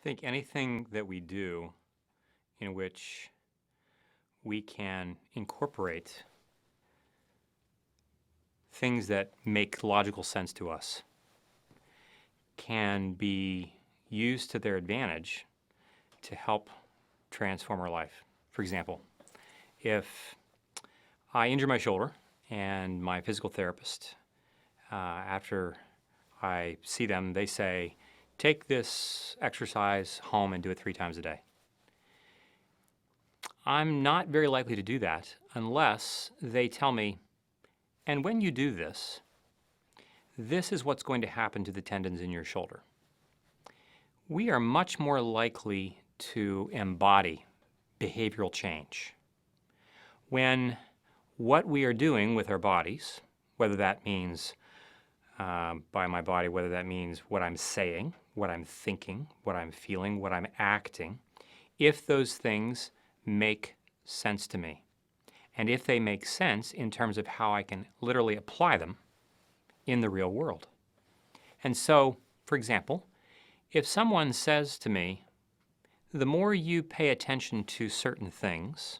I think anything that we do in which we can incorporate things that make logical sense to us can be used to their advantage to help transform our life. For example, if I injure my shoulder and my physical therapist, after I see them, they say, take this exercise home and do it 3 times a day. I'm not very likely to do that unless they tell me, and when you do this, this is what's going to happen to the tendons in your shoulder. We are much more likely to embody behavioral change when what we are doing with our bodies, whether that means by my body, whether that means what I'm saying, what I'm thinking, what I'm feeling, what I'm acting, if those things make sense to me, and if they make sense in terms of how I can literally apply them in the real world. And so, for example, if someone says to me, the more you pay attention to certain things,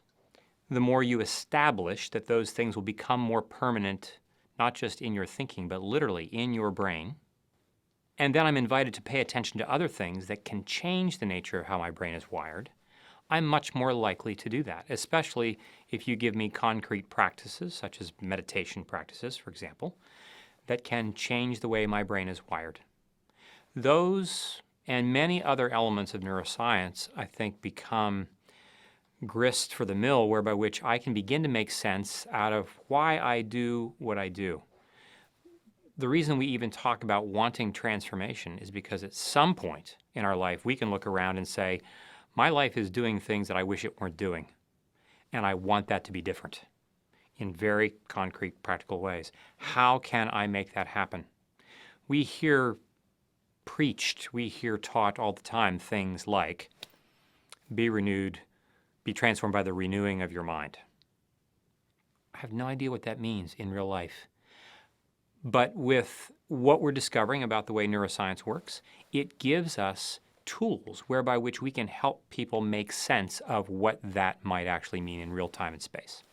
the more you establish that those things will become more permanent, not just in your thinking, but literally in your brain. And then I'm invited to pay attention to other things that can change the nature of how my brain is wired. I'm much more likely to do that, especially if you give me concrete practices, such as meditation practices, for example, that can change the way my brain is wired. Those and many other elements of neuroscience, I think, become grist for the mill, whereby which I can begin to make sense out of why I do what I do. The reason we even talk about wanting transformation is because at some point in our life, we can look around and say, my life is doing things that I wish it weren't doing, and I want that to be different in very concrete, practical ways. How can I make that happen? We hear preached, we hear taught all the time things like, be renewed, be transformed by the renewing of your mind. I have no idea what that means in real life. But with what we're discovering about the way neuroscience works, it gives us tools whereby which we can help people make sense of what that might actually mean in real time and space.